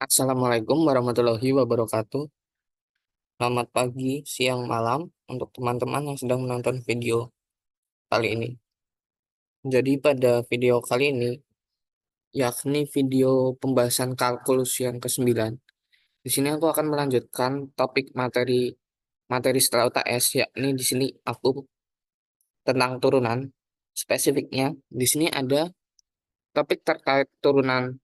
Assalamualaikum warahmatullahi wabarakatuh. Selamat pagi, siang, malam untuk teman-teman yang sedang menonton video kali ini. Jadi pada video kali ini, yakni video pembahasan kalkulus yang ke-9. Di sini aku akan melanjutkan topik materi materi setelah UTS, yakni di sini aku tentang turunan. Spesifiknya, di sini ada topik terkait turunan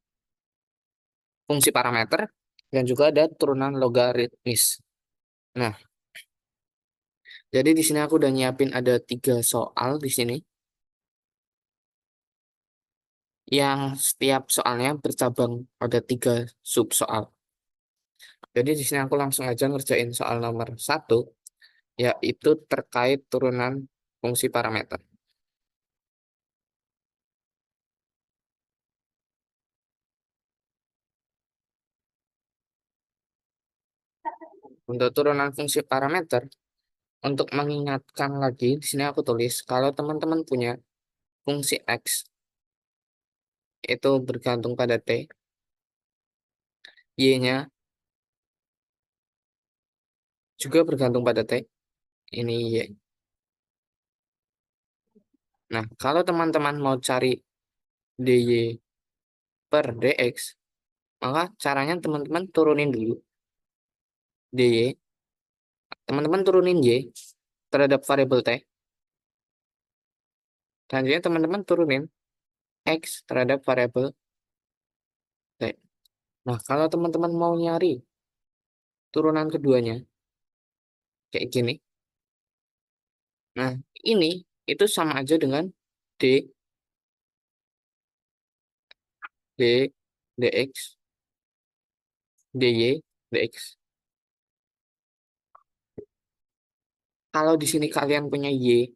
fungsi parameter dan juga ada turunan logaritmis. Nah, jadi di sini aku udah nyiapin ada 3 soal di sini yang setiap soalnya bercabang pada 3 sub soal. Jadi di sini aku langsung aja ngerjain soal nomor 1, yaitu terkait turunan fungsi parameter. Untuk turunan fungsi parameter, untuk mengingatkan lagi, di sini aku tulis kalau teman-teman punya fungsi x itu bergantung pada t, y-nya juga bergantung pada t, ini y. Nah, kalau teman-teman mau cari dy per dx, maka caranya teman-teman turunin dulu dy, teman-teman turunin y terhadap variabel t, selanjutnya teman-teman turunin x terhadap variabel t. Nah, kalau teman-teman mau nyari turunan keduanya, kayak gini. Nah, ini itu sama aja dengan d, d, dx, dy, dx. Kalau di sini kalian punya y,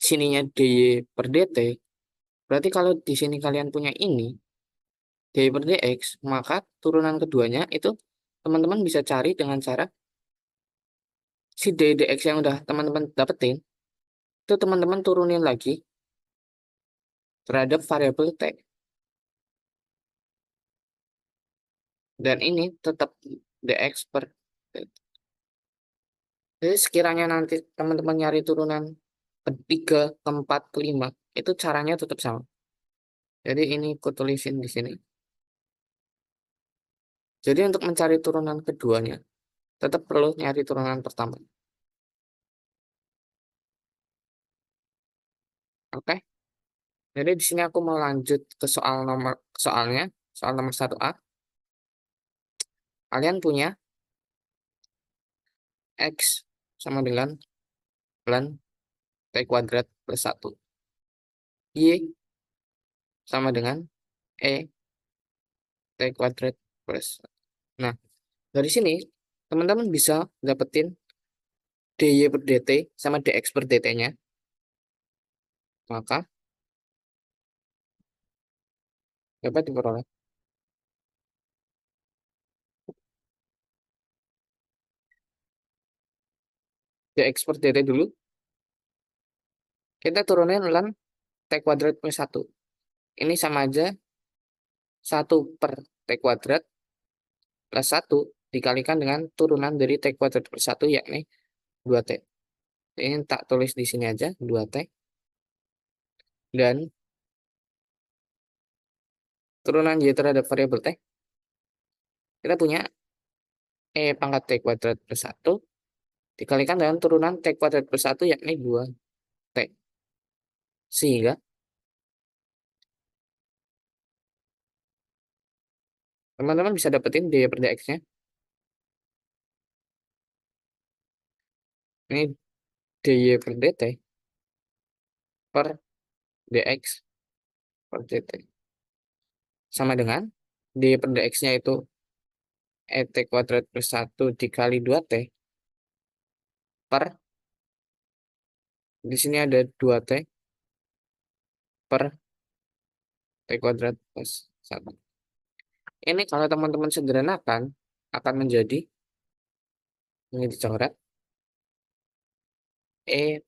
sininya dy per dt, berarti kalau di sini kalian punya ini, dy per dx, maka turunan keduanya itu teman-teman bisa cari dengan cara si dy dx yang udah teman-teman dapetin, itu teman-teman turunin lagi terhadap variabel t. Dan ini tetap dx per t. Jadi sekiranya nanti teman-teman nyari turunan ketiga, keempat, kelima, itu caranya tetap sama. Jadi ini aku tulisin di sini. Jadi untuk mencari turunan keduanya, tetap perlu nyari turunan pertama. Oke? Jadi di sini aku mau lanjut ke soalnya, soal nomor 1A. Kalian punya x sama dengan ln t kuadrat plus 1. Y sama dengan e t kuadrat plus 1. Nah, dari sini teman-teman bisa dapetin dy per dt sama dx per dt-nya. Maka dapat diperoleh dx per dt dulu. Kita turunin ln t kuadrat plus 1. Ini sama aja 1 per t kuadrat plus 1 dikalikan dengan turunan dari t kuadrat plus 1, yakni 2t. Ini tak tulis di sini aja, 2t. Dan turunan y terhadap variabel t, kita punya e pangkat t kuadrat plus 1 dikalikan dengan turunan t kuadrat plus 1, yakni 2t. Sehingga teman-teman bisa dapetin dy per dx-nya. Ini dy per dt per dx per dt. Sama dengan dy per dx-nya itu et kuadrat plus 1 dikali 2t per, di sini ada 2t per t kuadrat plus 1. Ini kalau teman-teman sederhanakan akan menjadi, ini dicoret, e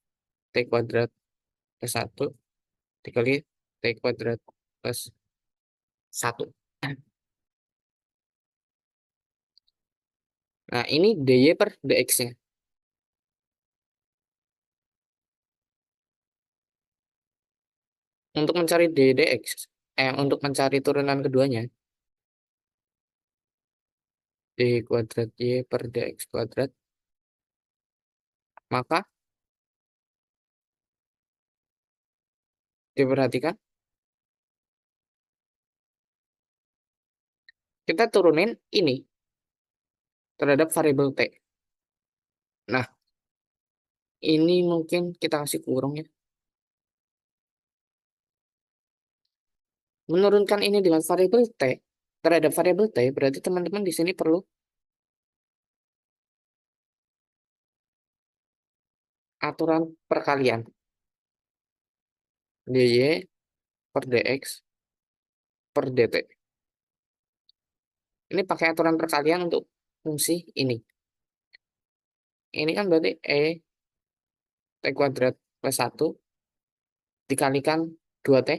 t kuadrat plus 1 dikali t kuadrat plus 1. Nah, ini dy per dx-nya. Untuk mencari dy dx, untuk mencari turunan keduanya, d kuadrat y per dx kuadrat, maka diperhatikan, kita turunin ini terhadap variabel t. Nah, ini mungkin kita kasih kurung ya. Menurunkan ini dengan variabel t terhadap variabel t, berarti teman-teman di sini perlu aturan perkalian dy per dx per dt. Ini pakai aturan perkalian untuk fungsi ini. Ini kan berarti t kuadrat plus 1 dikalikan 2t,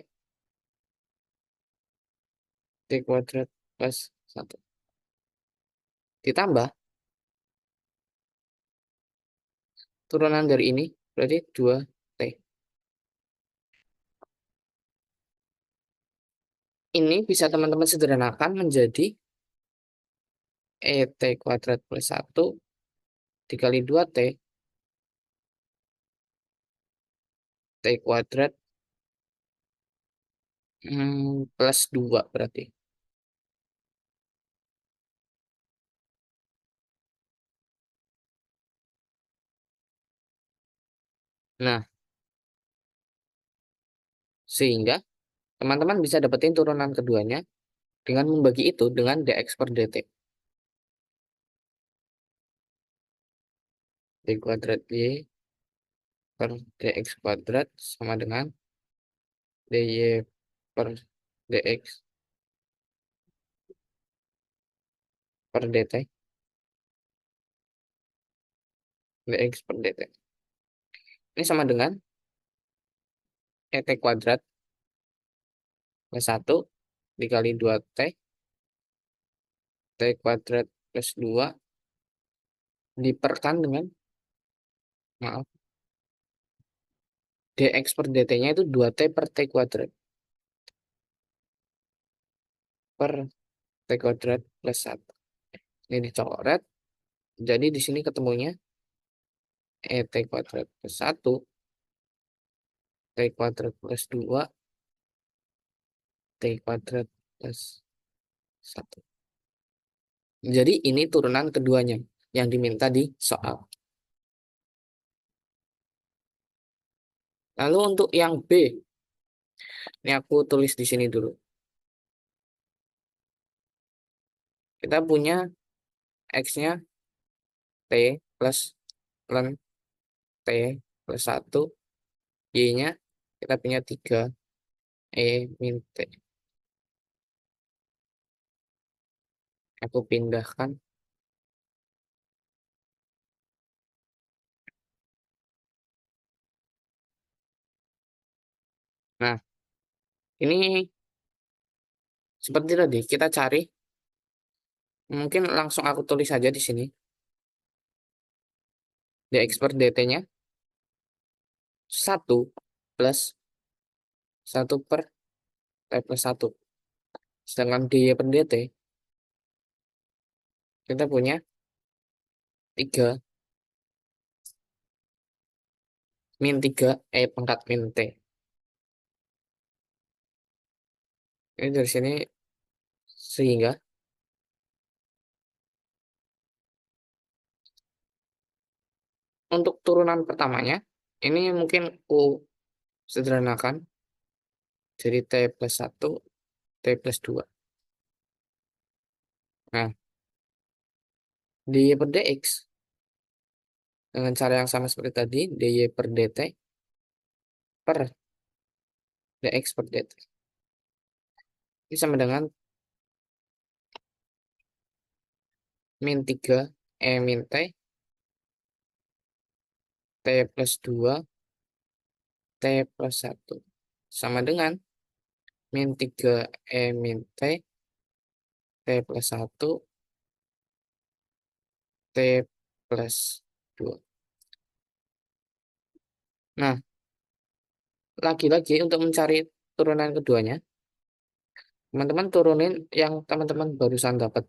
t kuadrat plus 1. Ditambah turunan dari ini, berarti 2t. Ini bisa teman-teman sederhanakan menjadi t kuadrat plus 1 dikali 2t, t kuadrat plus 2 berarti. Nah, sehingga teman-teman bisa dapetin turunan keduanya dengan membagi itu dengan dx per dt. D kuadrat y per dx kuadrat sama dengan dy per dx per dt, dx per dt. Ini sama dengan t kuadrat plus 1 dikali 2t, t kuadrat plus 2 diperkan dengan, maaf, dx per dt-nya itu 2t per t kuadrat per t kuadrat plus 1. Ini dicoret, jadi di sini ketemunya t kuadrat plus 1, t kuadrat plus 2, t kuadrat plus 1. Jadi ini turunan keduanya yang diminta di soal. Lalu untuk yang B, ini aku tulis di sini dulu. Kita punya X-nya T plus ln T plus 1, Y-nya kita punya 3 E min T. Aku pindahkan. Nah, ini seperti tadi, kita cari. Mungkin langsung aku tulis saja di sini. Dx per dt-nya 1 plus 1 per T plus 1. Sedangkan dy per dt, kita punya 3 min 3 E pangkat min T. Ini dari sini, sehingga untuk turunan pertamanya, ini mungkin aku sederhanakan jadi T plus 1, T plus 2. Nah, dy per dx dengan cara yang sama seperti tadi, dy per dt per dx per dt. Ini sama dengan min 3 E min T, T plus 2, T plus 1. Sama dengan min 3 E min T, T plus 1, T plus 2. Nah, lagi-lagi untuk mencari turunan keduanya, teman-teman turunin yang teman-teman barusan dapat.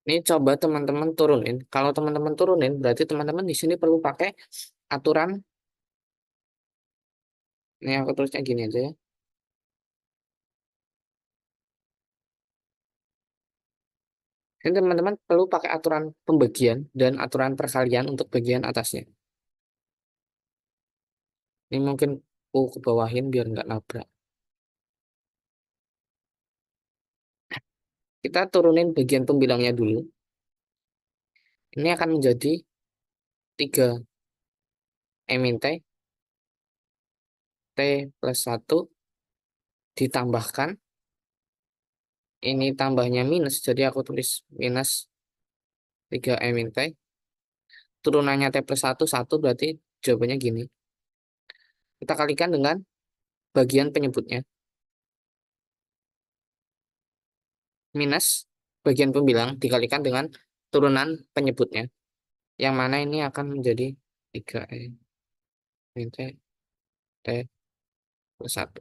Ini coba teman-teman turunin. Kalau teman-teman turunin, berarti teman-teman di sini perlu pakai aturan. Ini aku tulisnya gini aja ya. Ini teman-teman perlu pakai aturan pembagian dan aturan perkalian untuk bagian atasnya. Ini mungkin aku ke bawahin biar nggak nabrak. Kita turunin bagian pembilangnya dulu. Ini akan menjadi 3 min T, T plus 1 ditambahkan. Ini tambahnya minus, jadi aku tulis minus 3 min T. Turunannya T plus 1, 1 berarti jawabannya gini. Kita kalikan dengan bagian penyebutnya. Minus bagian pembilang dikalikan dengan turunan penyebutnya. Yang mana ini akan menjadi 3 min T, T plus 1.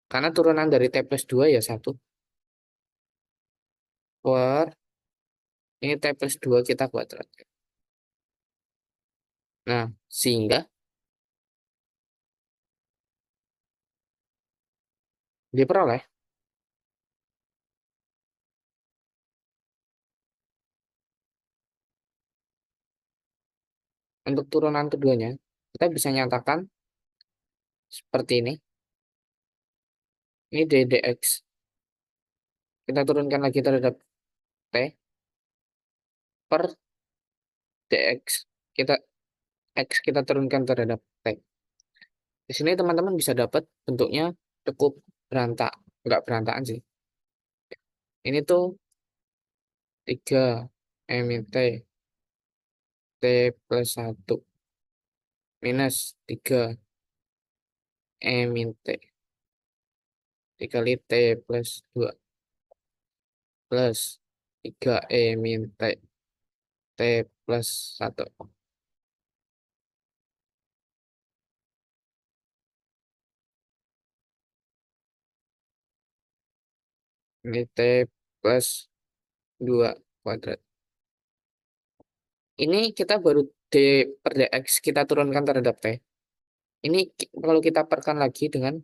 Karena turunan dari T plus 2 ya 1. Per, ini T plus 2 kita kuadrat. Nah, sehingga diperoleh untuk turunan keduanya, kita bisa nyatakan seperti ini. Ini ddx. Kita turunkan lagi terhadap T per dx. Kita X kita turunkan terhadap T. Di sini teman-teman bisa dapat bentuknya cukup berantak. Enggak berantakan sih. Ini tuh 3 min T, T plus 1 minus 3 min T dikali T plus 2 plus 3 min T, T plus 1. Ini T plus 2 kuadrat. Ini kita baru D per dx kita turunkan terhadap T. Ini kalau kita perkan lagi dengan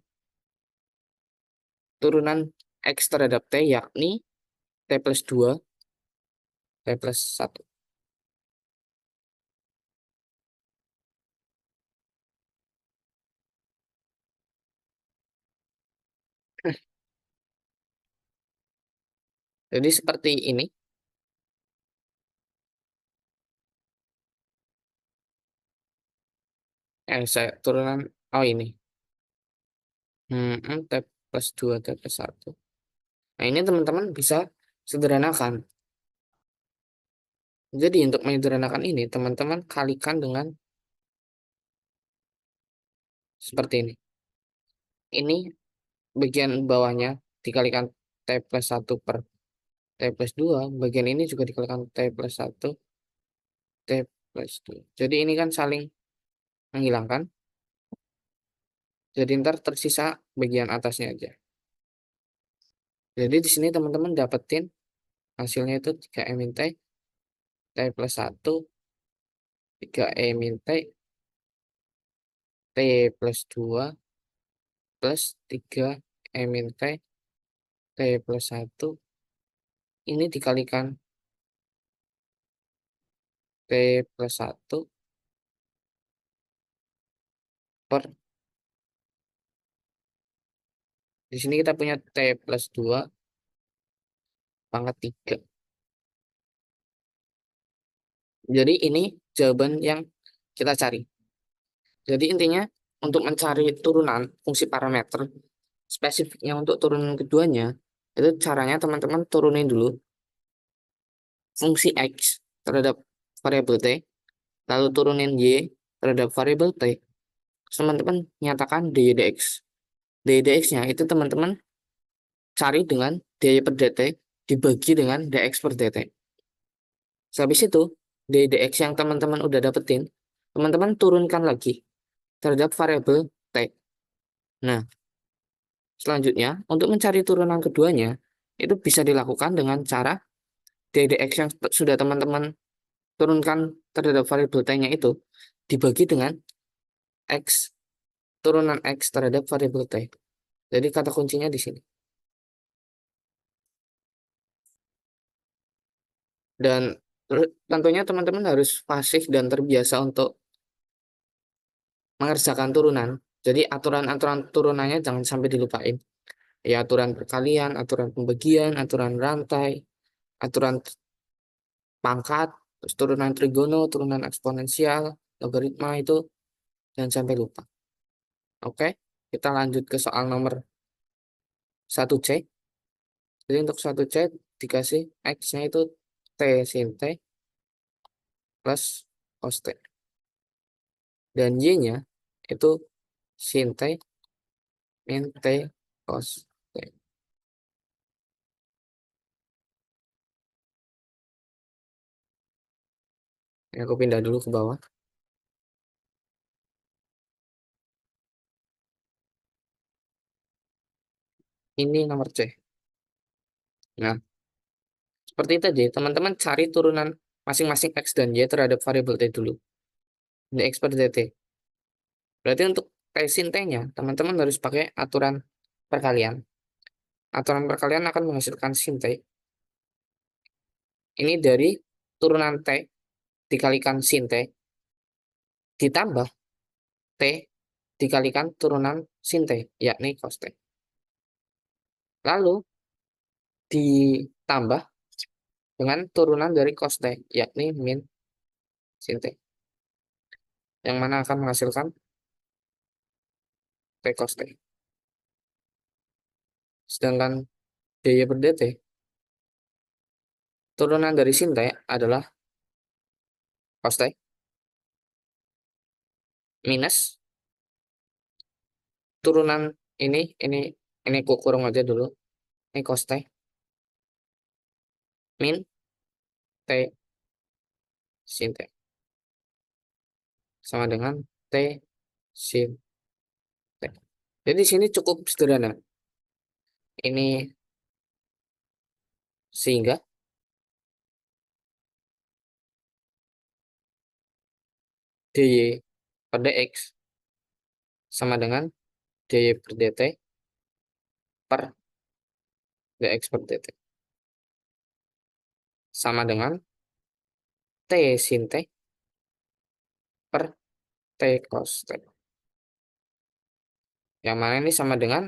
turunan X terhadap T, yakni T plus 2, T plus 1. Jadi seperti ini. Saya turunan, oh ini. T plus 2, T plus 1. Nah ini teman-teman bisa sederhanakan. Jadi untuk menyederhanakan ini, teman-teman kalikan dengan seperti ini. Ini bagian bawahnya dikalikan T plus 1 per T plus 2. Bagian ini juga dikalikan T plus 1, T plus 2. Jadi ini kan saling menghilangkan. Jadi ntar tersisa bagian atasnya aja. Jadi di sini teman-teman dapetin hasilnya itu 3 min T, T plus 1, 3 min T, T plus 2, plus 3 min T, T plus 1. Ini dikalikan T plus 1 per, di sini kita punya T plus 2 pangkat 3. Jadi ini jawaban yang kita cari. Jadi intinya untuk mencari turunan fungsi parameter spesifiknya untuk turunan keduanya, itu caranya teman-teman turunin dulu fungsi X terhadap variabel T, lalu turunin Y terhadap variabel T, teman-teman nyatakan dy dx. Dy dx-nya itu teman-teman cari dengan dy per dt dibagi dengan dx per dt. Habis itu, dy dx yang teman-teman udah dapetin, teman-teman turunkan lagi terhadap variabel T. Nah, selanjutnya, untuk mencari turunan keduanya, itu bisa dilakukan dengan cara dy dx yang sudah teman-teman turunkan terhadap variabel T-nya itu dibagi dengan X, turunan X terhadap variabel T. Jadi kata kuncinya di sini. Dan tentunya teman-teman harus fasih dan terbiasa untuk mengerjakan turunan. Jadi aturan-aturan turunannya jangan sampai dilupain. Ya, aturan perkalian, aturan pembagian, aturan rantai, aturan pangkat, terus turunan trigono, turunan eksponensial, logaritma itu jangan sampai lupa. Oke, kita lanjut ke soal nomor 1C. Jadi untuk 1C dikasih X-nya itu T sin T plus cos T. Dan Y-nya itu sin T min T cos T. Ini aku pindah dulu ke bawah. Ini nomor C. Nah, seperti tadi, teman-teman cari turunan masing-masing X dan Y terhadap variabel T dulu. Ini X per dt. Berarti untuk T sin T-nya, teman-teman harus pakai aturan perkalian. Aturan perkalian akan menghasilkan sin T. Ini dari turunan T dikalikan sin T ditambah T dikalikan turunan sin T, yakni cos T. Lalu ditambah dengan turunan dari cos T, yakni min sin T. Yang mana akan menghasilkan T cos T. Sedangkan dy per dt, turunan dari sin T adalah cos T minus turunan ini aku kurung aja dulu. Ini cos T min T sin T sama dengan T sin T. Jadi di sini cukup sederhana. Ini sehingga dy per dx sama dengan dy per dt per dx per dt sama dengan T sin T per T cos T. Yang mana ini sama dengan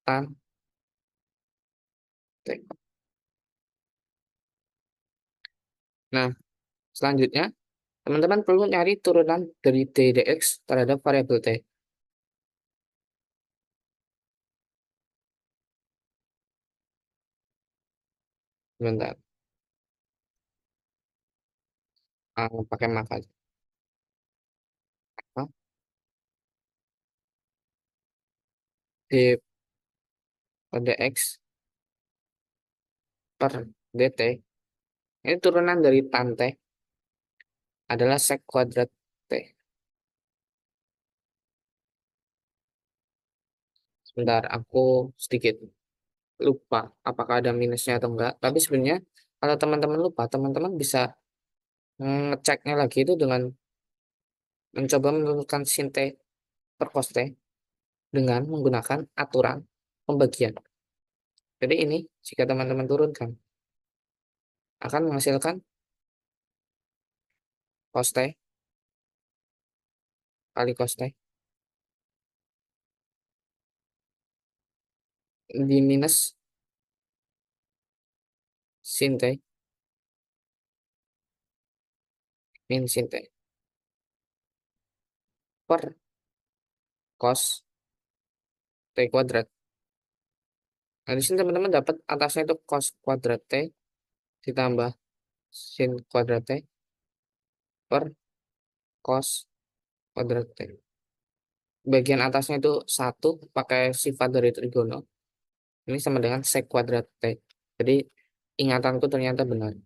tan T. Nah, selanjutnya teman-teman perlu nyari turunan dari d dx terhadap variabel T. Sebentar, pakai mak aja. Apa? D per dx per dt. Ini turunan dari tan T adalah sek kuadrat T. Sebentar, aku sedikit lupa apakah ada minusnya atau enggak. Tapi sebenarnya kalau teman-teman lupa, teman-teman bisa ngeceknya lagi itu dengan mencoba menentukan sin T per cos T dengan menggunakan aturan pembagian. Jadi ini jika teman-teman turunkan akan menghasilkan cos T kali cos T di minus sin T min sin T per cos T kuadrat. Nah, di sini teman-teman dapat atasnya itu cos kuadrat T ditambah sin kuadrat T per cos kuadrat T. Bagian atasnya itu 1 pakai sifat dari trigono. Ini sama dengan sek kuadrat T. Jadi ingatanku ternyata benar.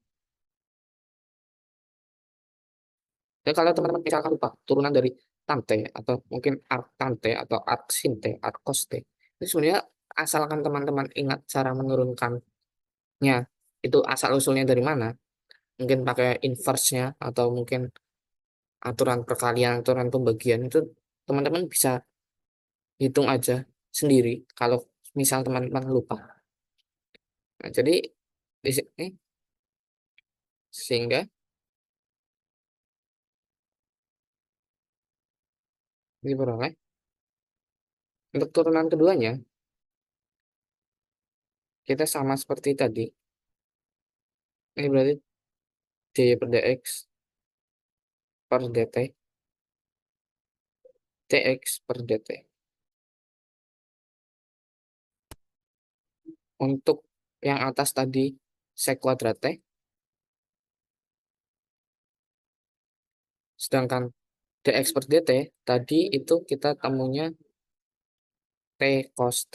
Jadi kalau teman-teman misalkan lupa turunan dari tan T atau mungkin arc tan T atau arc sin T, arc cos T. Itu sebenarnya asalkan teman-teman ingat cara menurunkannya, itu asal usulnya dari mana. Mungkin pakai inverse-nya atau mungkin aturan perkalian, aturan pembagian itu teman-teman bisa hitung aja sendiri kalau misal teman-teman lupa. Nah, jadi di sini sehingga diperoleh untuk turunan keduanya kita sama seperti tadi. Ini berarti dy per dx per dt dx per dt. Untuk yang atas tadi sek kuadrat t, sedangkan dx per dt tadi itu kita temunya t cos t.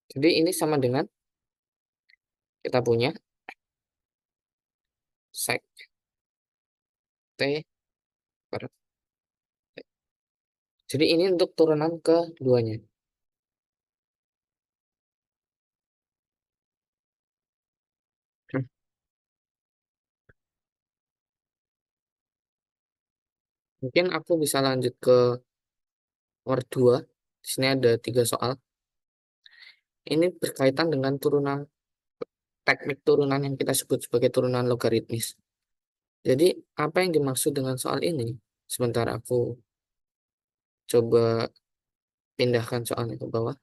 Jadi ini sama dengan kita punya sek t per t. Jadi ini untuk turunan keduanya. Mungkin aku bisa lanjut ke part 2. Di sini ada 3 soal. Ini berkaitan dengan turunan, teknik turunan yang kita sebut sebagai turunan logaritmis. Jadi apa yang dimaksud dengan soal ini? Sebentar aku coba pindahkan soalnya ke bawah.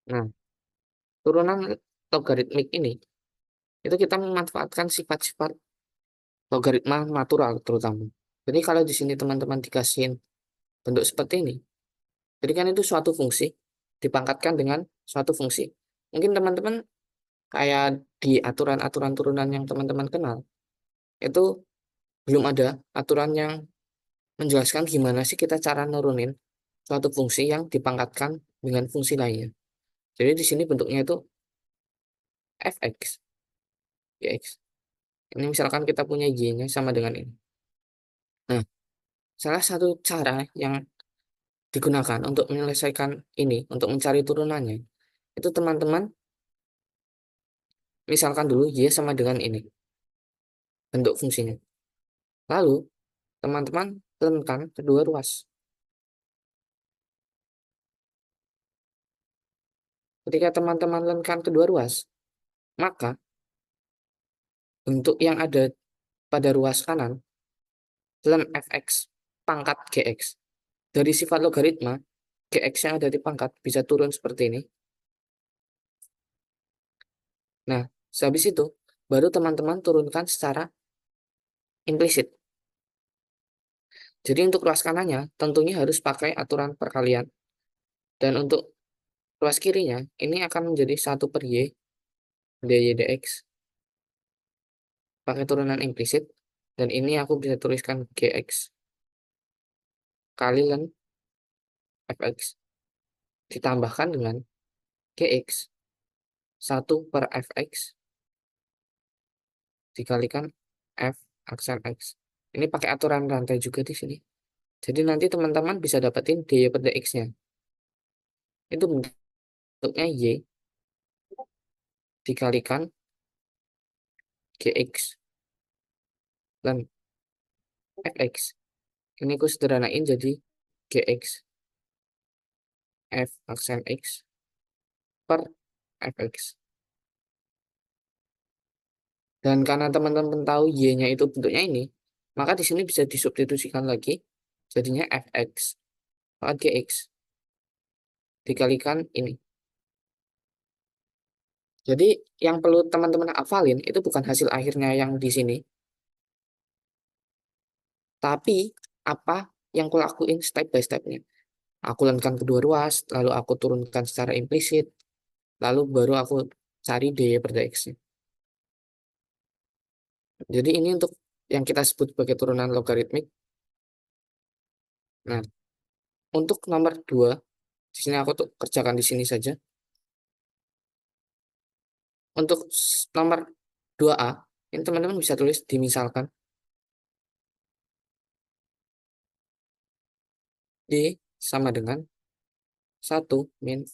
Nah, turunan logaritmik ini itu kita memanfaatkan sifat-sifat logaritma natural terutama. Jadi kalau di sini teman-teman dikasihin bentuk seperti ini, jadi kan itu suatu fungsi dipangkatkan dengan suatu fungsi. Mungkin teman-teman kayak di aturan-aturan turunan yang teman-teman kenal, itu belum ada aturan yang menjelaskan gimana sih kita cara nurunin suatu fungsi yang dipangkatkan dengan fungsi lainnya. Jadi di sini bentuknya itu fx, gx. Ini misalkan kita punya y-nya sama dengan ini. Nah, salah satu cara yang digunakan untuk menyelesaikan ini, untuk mencari turunannya, itu teman-teman misalkan dulu y sama dengan ini, bentuk fungsinya. Lalu, teman-teman telenkan kedua ruas. Ketika teman-teman telenkan kedua ruas, maka bentuk yang ada pada ruas kanan, ln fx pangkat gx. Dari sifat logaritma, gx yang ada di pangkat bisa turun seperti ini. Nah, sehabis itu, baru teman-teman turunkan secara implisit. Jadi untuk ruas kanannya, tentunya harus pakai aturan perkalian. Dan untuk ruas kirinya, ini akan menjadi 1 per y, dy dx, pakai turunan implisit. Dan ini aku bisa tuliskan gx kali ln fx ditambahkan dengan gx 1 per fx dikalikan f aksen x. Ini pakai aturan rantai juga di sini. Jadi nanti teman-teman bisa dapetin dy per dx-nya. Itu bentuknya y dikalikan gx dan fx. Ini aku sederhanain jadi gx f aksen x per fx. Dan karena teman-teman tahu y-nya itu bentuknya ini, maka di sini bisa disubstitusikan lagi, jadinya fx pangkat gx dikalikan ini. Jadi yang perlu teman-teman hafalin itu bukan hasil akhirnya yang di sini, tapi apa yang kulakuin step by stepnya. Aku lenkan kedua ruas, lalu aku turunkan secara implisit, lalu baru aku cari dy per dx-nya. Jadi ini untuk yang kita sebut sebagai turunan logaritmik. Nah, untuk nomor 2, di sini aku tuh kerjakan di sini saja. Untuk nomor 2a, ini teman-teman bisa tulis dimisalkan D sama dengan 1 min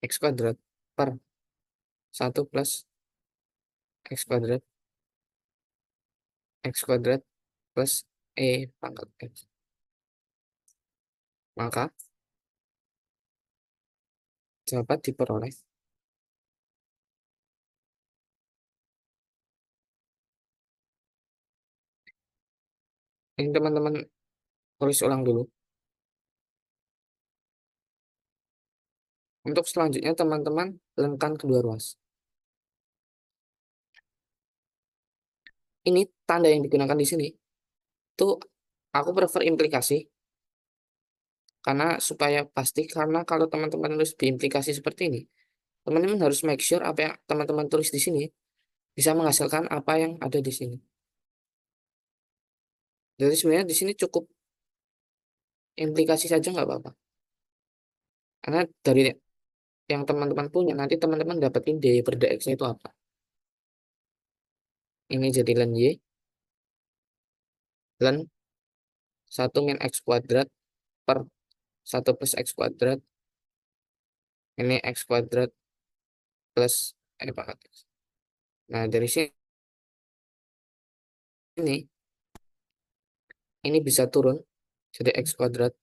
x kuadrat per 1 plus x kuadrat plus e pangkat x. Maka dapat diperoleh. Ini teman-teman tulis ulang dulu. Untuk selanjutnya teman-teman lengkan kedua ruas. Ini tanda yang digunakan di sini. Tuh aku prefer implikasi karena supaya pasti, karena kalau teman-teman tulis implikasi seperti ini, teman-teman harus make sure apa yang teman-teman tulis di sini bisa menghasilkan apa yang ada di sini. Jadi sebenarnya di sini cukup implikasi saja nggak apa-apa. Karena dari yang teman-teman punya nanti teman-teman dapetin dy per dx itu apa. Ini jadi len y, len 1 min x kuadrat per 1 plus x kuadrat. Ini x kuadrat plus pangkat x. Nah dari sini ini bisa turun jadi x kuadrat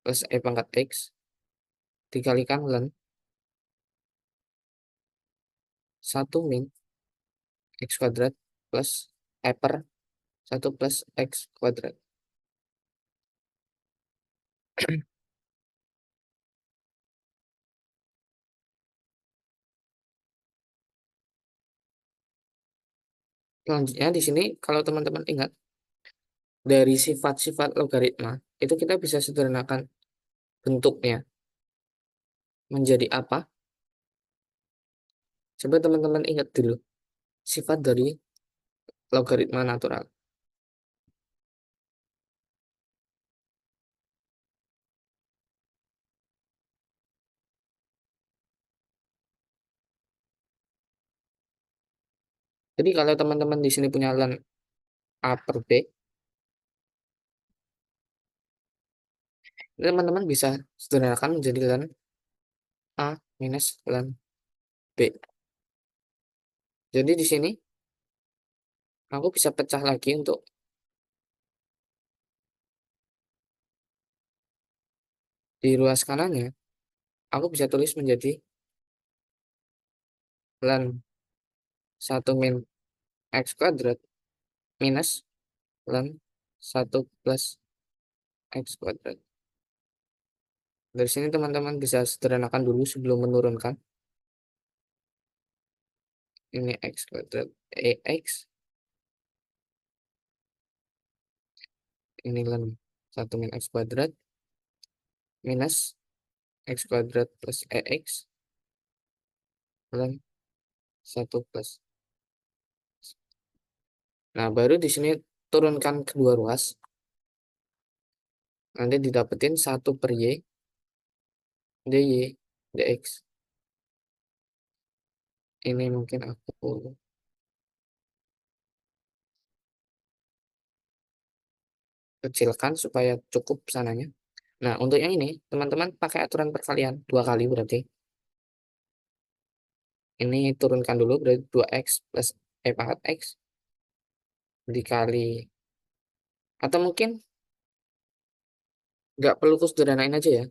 plus pangkat x dikalikan len 1 min x kuadrat plus per 1 plus x kuadrat. Selanjutnya di sini kalau teman-teman ingat dari sifat-sifat logaritma itu kita bisa sederhanakan bentuknya menjadi apa. Coba teman-teman ingat dulu sifat dari logaritma natural. Jadi kalau teman-teman di sini punya len a per b, teman-teman bisa sederhanakan menjadi len a minus len b. Jadi di sini aku bisa pecah lagi untuk di ruas kanannya, aku bisa tulis menjadi len 1 min x kuadrat minus len 1 plus x kuadrat. Dari sini teman-teman bisa sederhanakan dulu sebelum menurunkan. Ini x kuadrat x, ini len 1 min x kuadrat minus x kuadrat plus x len 1 plus. Nah, baru di sini turunkan kedua ruas. Nanti didapetin 1 per y dy dx. Ini mungkin aku kecilkan supaya cukup sananya. Nah, untuk yang ini, teman-teman pakai aturan perkalian 2 kali berarti. Ini turunkan dulu berarti 2x plus pangkat x dikali, atau mungkin nggak perlu sederhanain aja ya.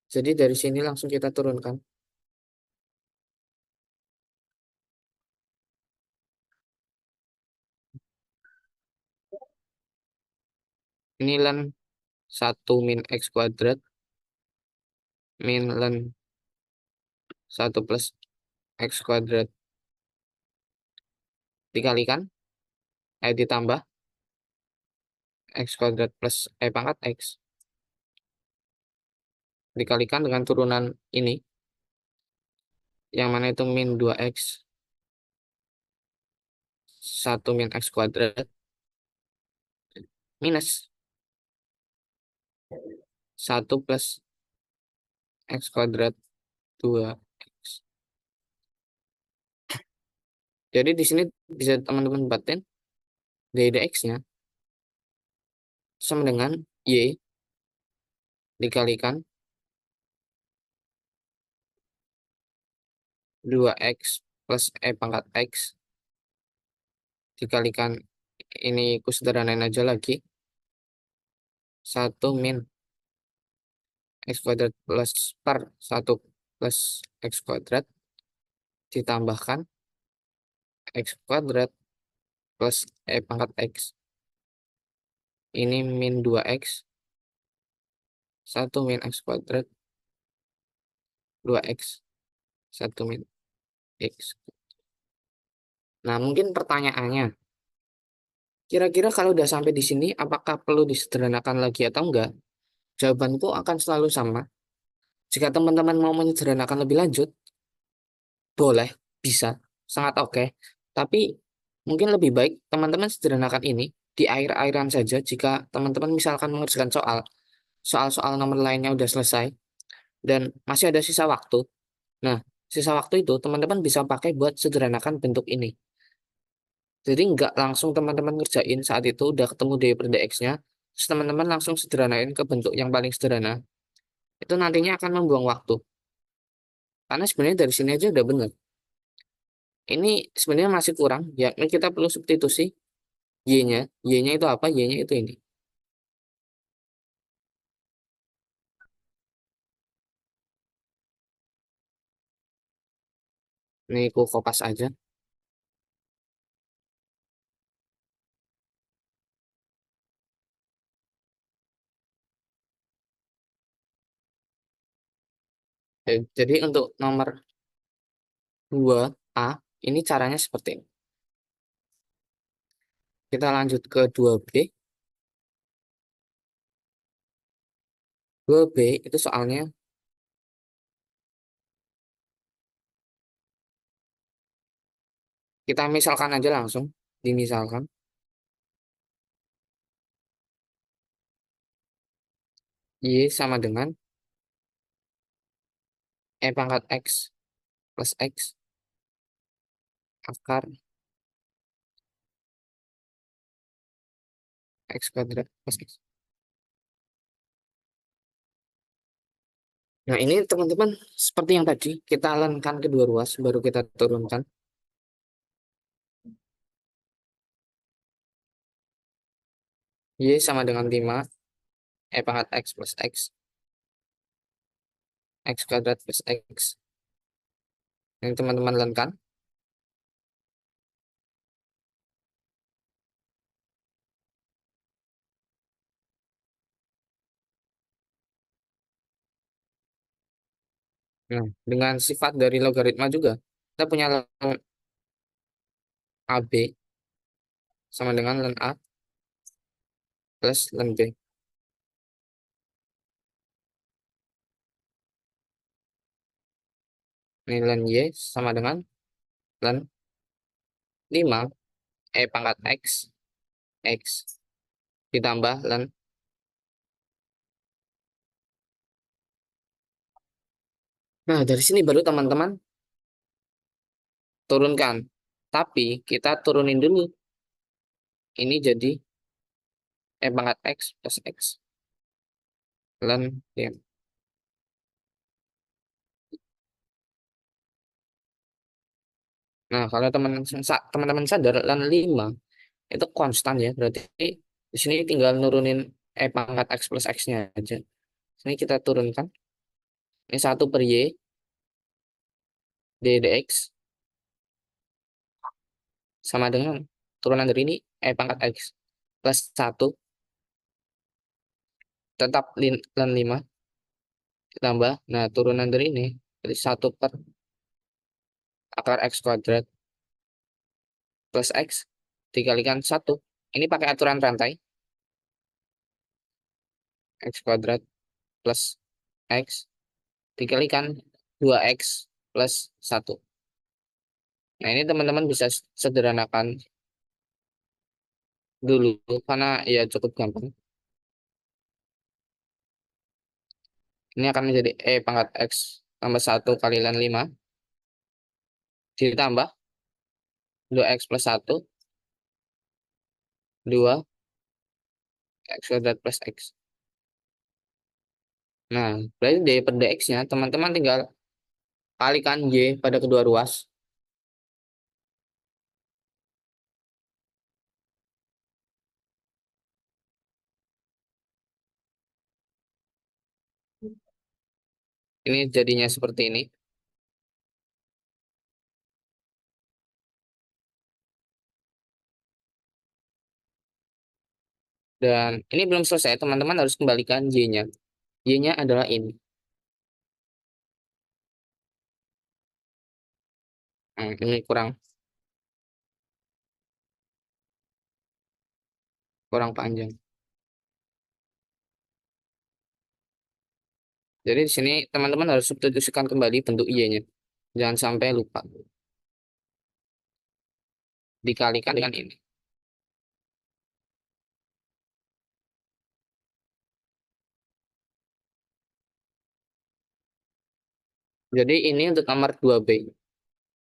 Jadi dari sini langsung kita turunkan. Ini len 1 min x kuadrat min len 1 plus x kuadrat dikalikan, ditambah x kuadrat plus pangkat x dikalikan dengan turunan ini, yang mana itu min 2x, 1 min x kuadrat, minus 1 plus x kuadrat 2x. Jadi di sini bisa teman-teman batin dari dx-nya sama dengan y dikalikan 2x plus e pangkat x dikalikan, ini ku sederhanain aja lagi, 1 min x kuadrat plus per 1 plus x kuadrat ditambahkan x kuadrat plus e pangkat x. Ini min 2x, 1 min x kuadrat, 2x, 1 min x. Nah, mungkin pertanyaannya, kira-kira kalau udah sampai di sini, apakah perlu disederhanakan lagi atau enggak? Jawabanku akan selalu sama. Jika teman-teman mau menyederhanakan lebih lanjut, boleh, bisa, sangat oke. Tapi mungkin lebih baik teman-teman sederhanakan ini di akhir-akhiran saja jika teman-teman misalkan mengerjakan soal-soal nomor lainnya udah selesai dan masih ada sisa waktu. Nah, sisa waktu itu teman-teman bisa pakai buat sederhanakan bentuk ini. Jadi nggak langsung teman-teman ngerjain saat itu udah ketemu d per dx-nya, terus teman-teman langsung sederhanain ke bentuk yang paling sederhana. Itu nantinya akan membuang waktu. Karena sebenarnya dari sini aja udah bener. Ini sebenarnya masih kurang, yakni kita perlu substitusi y-nya. Y-nya itu apa? Y-nya itu ini. Ini aku kopas aja. Jadi untuk nomor 2A, ini caranya seperti ini. Kita lanjut ke 2B. 2B itu soalnya kita misalkan aja langsung. Dimisalkan. Y sama dengan E pangkat X plus X akar X kuadrat plus X. Nah, ini teman-teman seperti yang tadi, kita alankan kedua ruas, baru kita turunkan. Y sama dengan 5, E pangkat X plus X, X kuadrat plus X. Ini teman-teman alankan. Nah, dengan sifat dari logaritma juga, kita punya ln AB sama dengan ln A plus ln B. Ini ln Y sama dengan ln 5, E pangkat X, X ditambah ln. Nah, dari sini baru teman-teman turunkan. Tapi kita turunin dulu. Ini jadi E pangkat X plus X ln Y. Nah, kalau teman-teman sadar ln 5 itu konstan ya. Berarti di sini tinggal nurunin E pangkat X plus X-nya aja. Ini kita turunkan. Ini 1 per Y dx sama dengan turunan dari ini E pangkat X plus 1 tetap ln 5 ditambah. Nah, turunan dari ini jadi 1 per akar X kuadrat plus X dikalikan 1. Ini pakai aturan rantai. X kuadrat plus X dikalikan 2x plus 1. Nah, ini teman-teman bisa sederhanakan dulu karena ya cukup gampang. Ini akan menjadi pangkat x tambah 1 kalikan 5 ditambah 2x plus 1, 2 x kuadrat plus x. Nah, berarti d per dx-nya teman-teman tinggal kalikan y pada kedua ruas. Ini jadinya seperti ini. Dan ini belum selesai, teman-teman harus kembalikan y-nya. Y-nya adalah ini. Nah, ini kurang kurang panjang. Jadi di sini teman-teman harus substitusikan kembali bentuk y-nya. Jangan sampai lupa. Dikalikan dengan ini. Jadi ini untuk nomor 2b.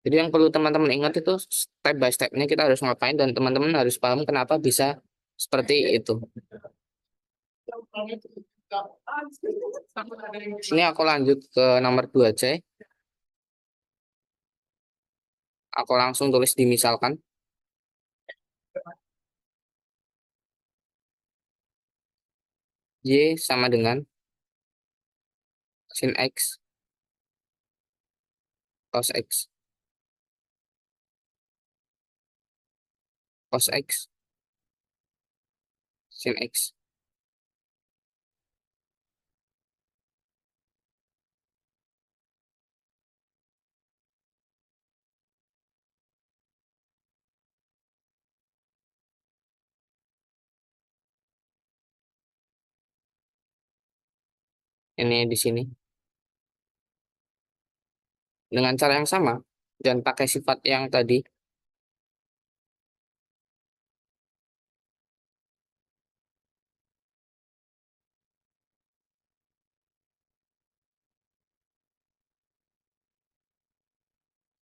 Jadi yang perlu teman-teman ingat itu step by step-nya kita harus ngapain dan teman-teman harus paham kenapa bisa seperti itu. Ini aku lanjut ke nomor 2c. Aku langsung tulis dimisalkan. Y sama dengan sin X cos X cos X sin X. Ini di sini. Dengan cara yang sama dan pakai sifat yang tadi,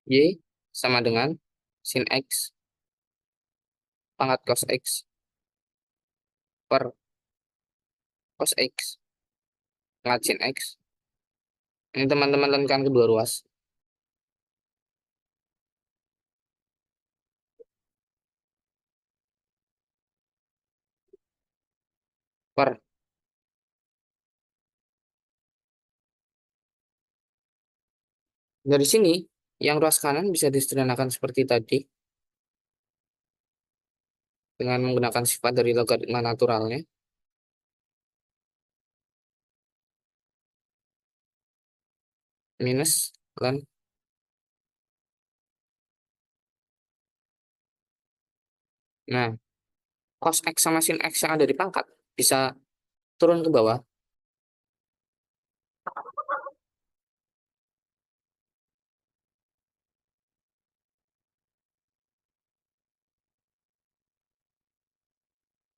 Y sama dengan sin X pangkat cos X per cos X pangkat sin X. Ini teman-teman lakukan kedua ruas. Per. Dari sini, yang ruas kanan bisa disederhanakan seperti tadi dengan menggunakan sifat dari logaritma naturalnya. Minus ln. Nah, cos X sama sin X yang ada di pangkat bisa turun ke bawah.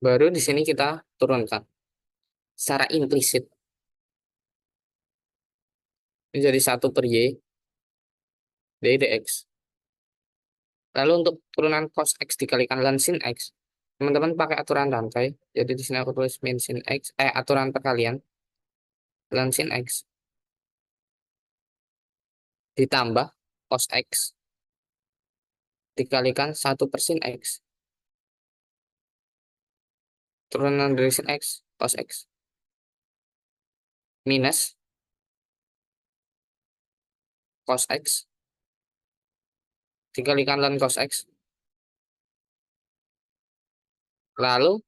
Baru di sini kita turunkan secara implisit menjadi 1 per Y dx. Lalu untuk turunan cos X dikalikan ln sin X, teman-teman pakai aturan rantai. Jadi di sini aku tulis min sin X, aturan perkalian ln sin X ditambah cos X dikalikan 1 per sin X. Turunan dari sin X, cos X. Minus cos X dikalikan ln cos X. Lalu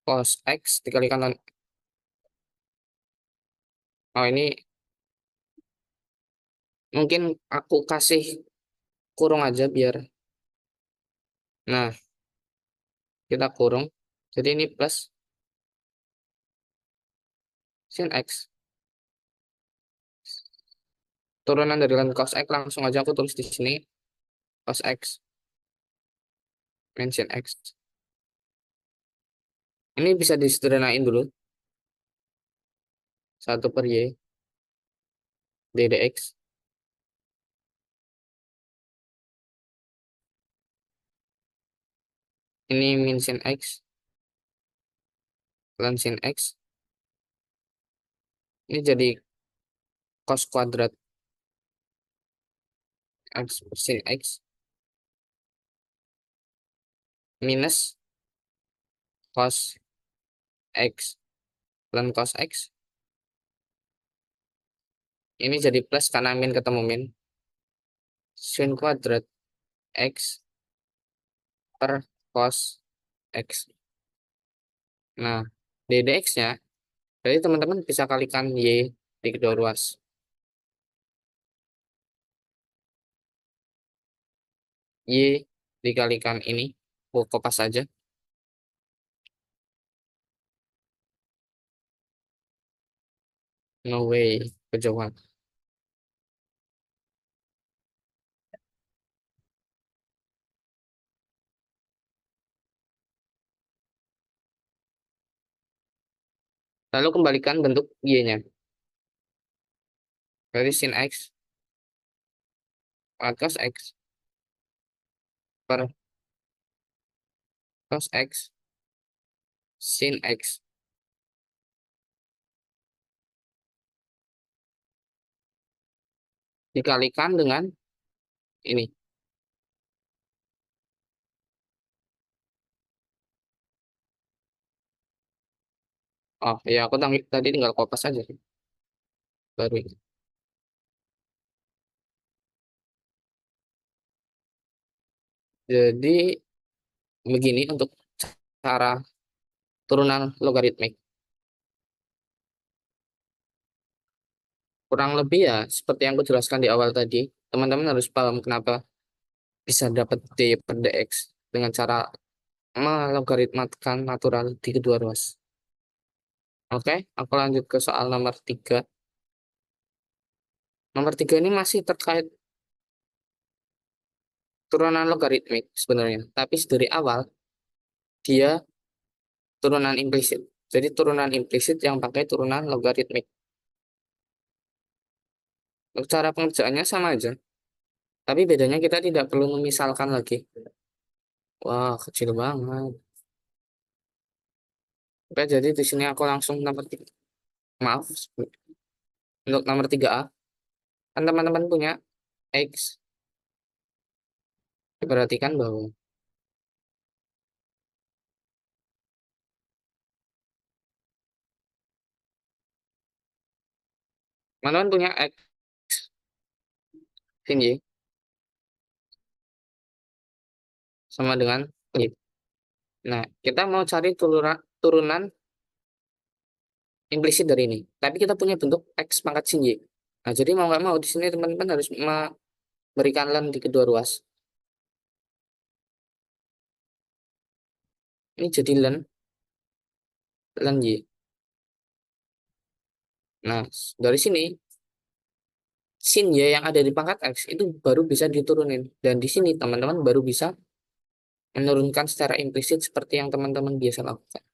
cos X dikalikan ln. Oh, ini mungkin aku kasih kurung aja biar. Nah, kita kurung. Jadi ini plus sin X. Turunan dari ln cos X langsung aja aku tulis di sini. Cos X min sin X. Ini bisa disederhanain dulu. 1/y ddx. Ini min sin X. Ln sin X. Ini jadi cos kuadrat X sin X. Minus cos X ln cos X. Ini jadi plus karena min ketemu min. Sin kuadrat X per cos X. Nah, ddx-nya, jadi teman-teman bisa kalikan Y di kedua ruas. Y dikalikan ini, aku kopas saja. No way, kejauhan. Lalu kembalikan bentuk Y-nya. Dari sin X cos X per cos X sin X. Dikalikan dengan ini. Oh ya, aku tadi tinggal kopas aja. Baru ini. Jadi begini untuk cara turunan logaritmik. Kurang lebih ya seperti yang aku jelaskan di awal tadi. Teman-teman harus paham kenapa bisa dapat D per dx dengan cara melogaritmakan natural di kedua ruas. Oke, aku lanjut ke soal nomor 3. Nomor 3 ini masih terkait turunan logaritmik sebenarnya. Tapi dari awal dia turunan implisit. Jadi turunan implisit yang pakai turunan logaritmik. Cara pengerjaannya sama aja. Tapi bedanya kita tidak perlu memisalkan lagi. Wah, kecil banget. Oke, jadi di sini aku langsung nomor 3. Maaf, untuk nomor 3A. Kan teman-teman punya X. Diperhatikan bahwa teman-teman punya X sin Y sama dengan Y. Nah, kita mau cari turunan implisit dari ini. Tapi kita punya bentuk X pangkat sin Y. Nah, jadi mau nggak mau di sini teman-teman harus memberikan ln di kedua ruas. Ini jadi ln Y. Nah, dari sini sin Y yang ada di pangkat X itu baru bisa diturunin. Dan di sini teman-teman baru bisa menurunkan secara implisit seperti yang teman-teman biasa lakukan.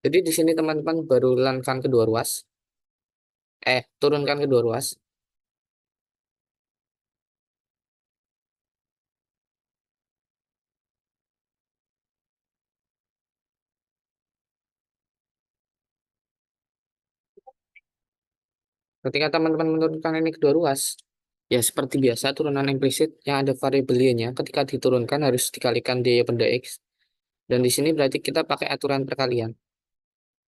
Jadi di sini teman-teman baru lankan kedua ruas. Turunkan kedua ruas. Ketika teman-teman menurunkan ini kedua ruas, ya seperti biasa turunan implisit yang ada variabel y-nya ketika diturunkan harus dikalikan dy per dx. Dan di sini berarti kita pakai aturan perkalian.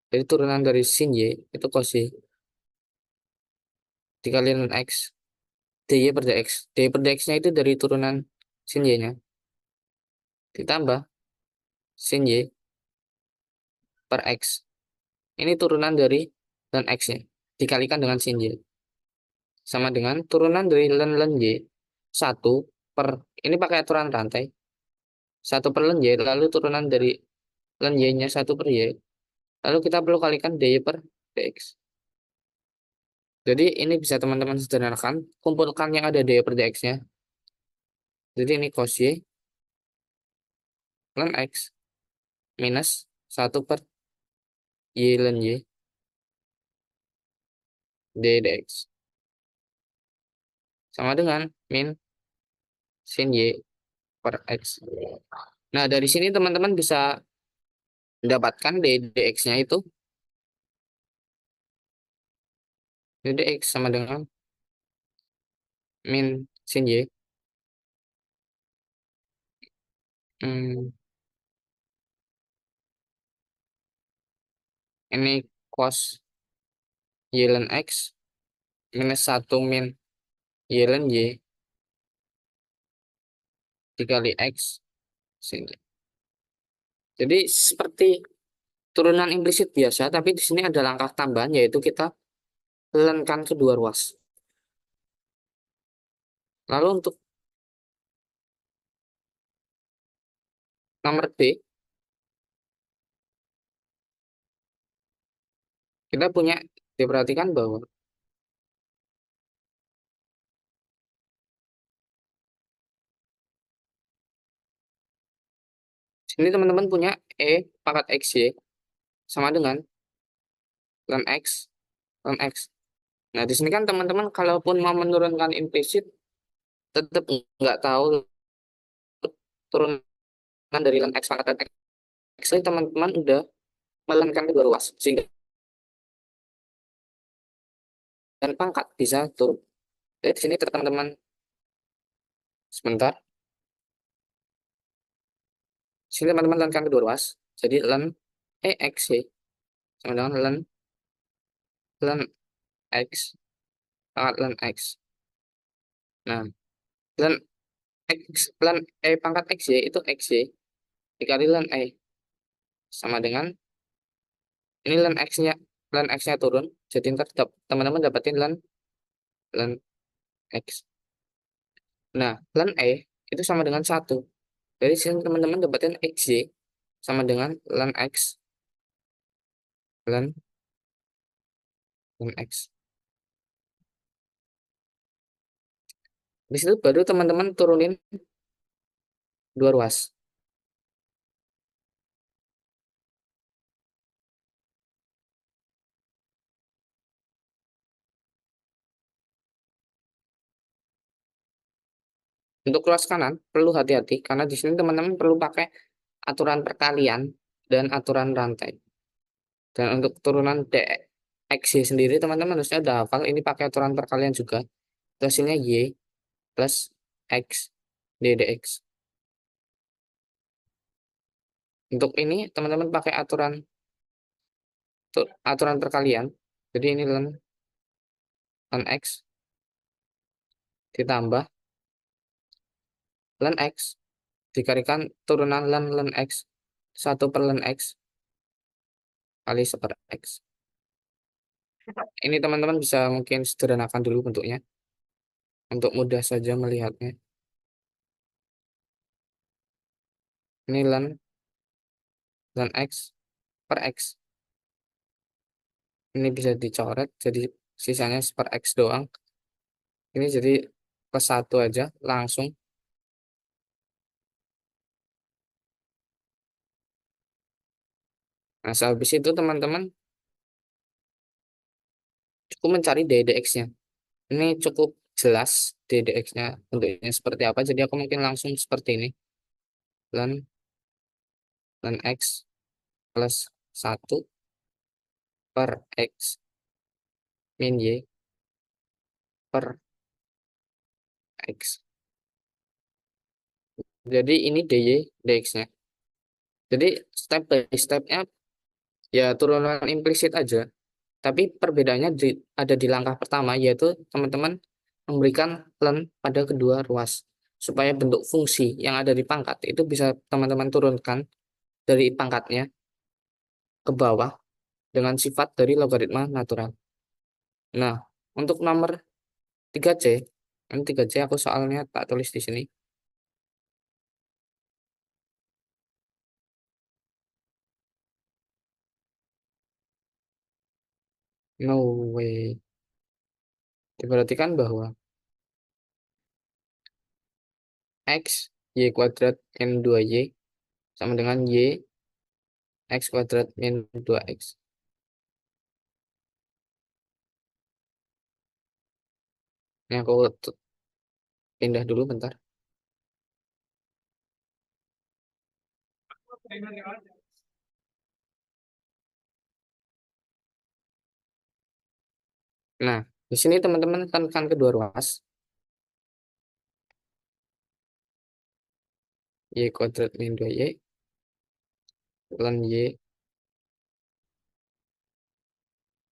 Jadi turunan dari sin y itu cos y dikalikan dengan x dy per dx. Dy per dx-nya itu dari turunan sin y-nya ditambah sin y per x. Ini turunan dari ln x-nya dikalikan dengan sin y. Sama dengan turunan dari ln y 1 per, ini pakai aturan rantai, 1 per ln Y, lalu turunan dari ln Y-nya 1 per Y, lalu kita perlu kalikan dy per dx. Jadi ini bisa teman-teman sederhanakan, kumpulkan yang ada dy per dx-nya. Jadi ini cos Y ln X minus 1 per Y ln Y dy dx. Sama dengan min sin Y per X. Nah, dari sini teman-teman bisa mendapatkan dy dx-nya itu, dy dx sama dengan min sin Y. Hmm, ini cos Y ln X minus 1 min Y ln Y dikali X sin Y. Jadi seperti turunan implisit biasa, tapi di sini ada langkah tambahan, yaitu kita lenkan kedua ruas. Lalu untuk nomor B, kita punya, diperhatikan bahwa sini teman-teman punya pangkat XY sama dengan ln X, ln X. Nah, di sini kan teman-teman kalaupun mau menurunkan implisit, tetap nggak tahu turunan dari ln X pangkat ln X, teman-teman udah melenkan kedua ruas, sehingga dan pangkat bisa turun. Jadi di sini teman-teman, sebentar, sini teman-teman lenkan kedua ruas, jadi ln X Y sama dengan ln X pangkat ln X. Nah, ln ln pangkat X Y itu X Y dikali ln sama dengan ini ln X-nya turun, jadi ntar teman-teman dapatin ln X. Nah, ln itu sama dengan 1. Jadi sini teman-teman dapatin XY sama dengan ln X ln ln X. Di situ baru teman-teman turunin dua ruas. Untuk ruas kanan perlu hati-hati karena di sini teman-teman perlu pakai aturan perkalian dan aturan rantai. Dan untuk turunan DXY sendiri teman-teman harusnya udah hafal, ini pakai aturan perkalian juga. Hasilnya Y plus X ddx. Untuk ini teman-teman pakai aturan perkalian. Jadi ini ln X ditambah ln X dikalikan turunan ln X 1 per ln X kali 1 per X. Ini teman-teman bisa mungkin sederhanakan dulu bentuknya untuk mudah saja melihatnya. Ini ln X per X. Ini bisa dicoret jadi sisanya per X doang. Ini jadi plus 1 aja langsung. Nah, sehabis itu teman-teman cukup mencari ddx-nya. Ini cukup jelas ddx-nya bentuknya seperti apa. Jadi aku mungkin langsung seperti ini. Ln X plus 1 per X min Y per X. Jadi ini dy dx-nya. Jadi step by step-nya ya turunan implisit aja. Tapi perbedaannya ada di langkah pertama, yaitu teman-teman memberikan ln pada kedua ruas. Supaya bentuk fungsi yang ada di pangkat itu bisa teman-teman turunkan dari pangkatnya ke bawah dengan sifat dari logaritma natural. Nah, untuk nomor 3C, ini 3C aku soalnya tak tulis di sini. No way. Diperhatikan bahwa X Y kuadrat min 2Y sama dengan Y X kuadrat min 2X. Ini aku pindah dulu bentar. Nah, di sini teman-teman tekan kedua ruas. Y kuadrat min 2Y ln Y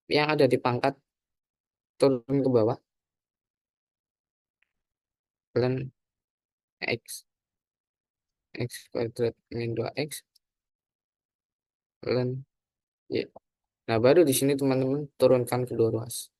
yang ada di pangkat turun ke bawah ln X X kuadrat min 2X ln Y. Nah, baru di sini teman-teman turunkan kedua ruas.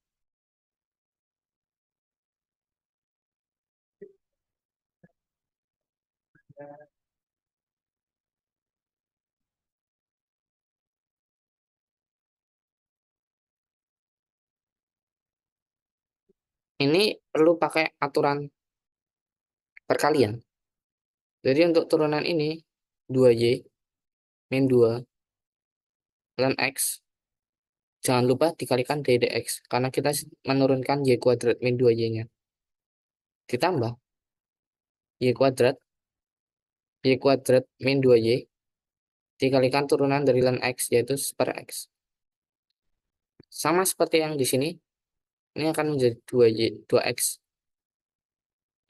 Ini perlu pakai aturan perkalian. Jadi untuk turunan ini 2Y min 2 ln X. Jangan lupa dikalikan dx karena kita menurunkan Y kuadrat min 2Y-nya. Ditambah Y kuadrat min 2Y dikalikan turunan dari ln X yaitu per X. Sama seperti yang di sini, ini akan menjadi 2Y, 2X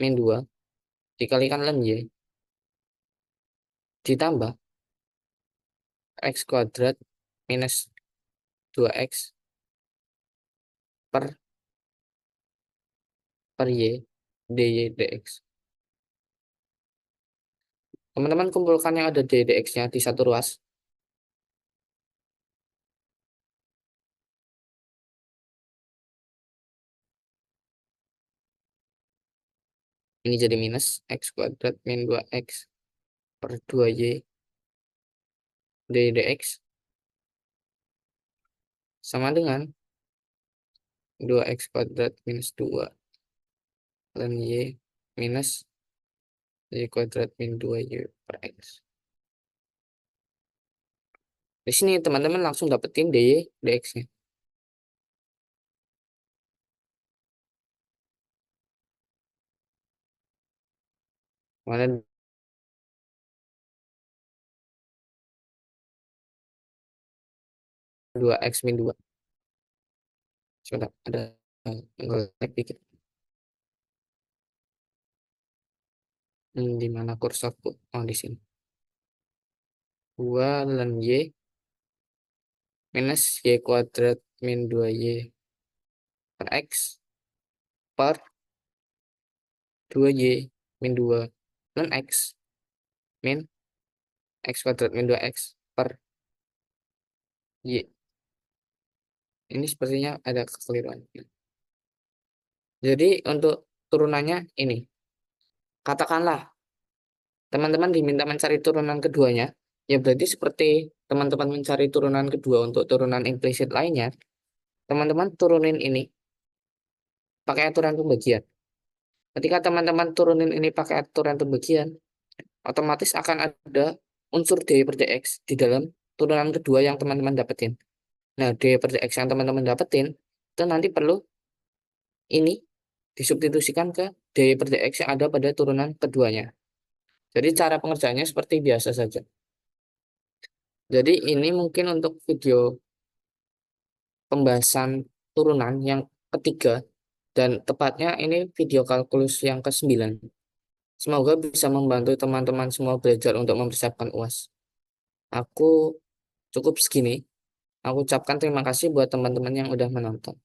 min 2 dikalikan ln Y ditambah X kuadrat minus 2X per Y dy dx. Teman-teman kumpulkan yang ada dy dx-nya di satu ruas. Ini jadi minus X kuadrat min 2X per 2Y dy dx sama dengan 2X kuadrat minus 2 ln Y minus Y kuadrat min 2Y per X. Di sini teman-teman langsung dapetin dy dx-nya. Mana 2X min 2. Sebentar, ada nge-lag dikit. Di mana kursorku? Oh, di sini. 2 ln Y minus Y kuadrat min 2Y per X per 2Y min 2 ln X min X kuadrat min 2X per Y. Ini sepertinya ada kekeliruan. Jadi untuk turunannya ini. Katakanlah teman-teman diminta mencari turunan keduanya. Ya berarti seperti teman-teman mencari turunan kedua untuk turunan implisit lainnya. Teman-teman turunin ini pakai aturan pembagian. Ketika teman-teman turunin ini pakai aturan pembagian, otomatis akan ada unsur dy per dx di dalam turunan kedua yang teman-teman dapetin. Nah, dy per dx yang teman-teman dapetin, itu nanti perlu ini disubstitusikan ke dy per dx yang ada pada turunan keduanya. Jadi cara pengerjaannya seperti biasa saja. Jadi ini mungkin untuk video pembahasan turunan yang ketiga, dan tepatnya ini video kalkulus yang ke-9. Semoga bisa membantu teman-teman semua belajar untuk mempersiapkan UAS. Aku cukup segini. Aku ucapkan terima kasih buat teman-teman yang udah menonton.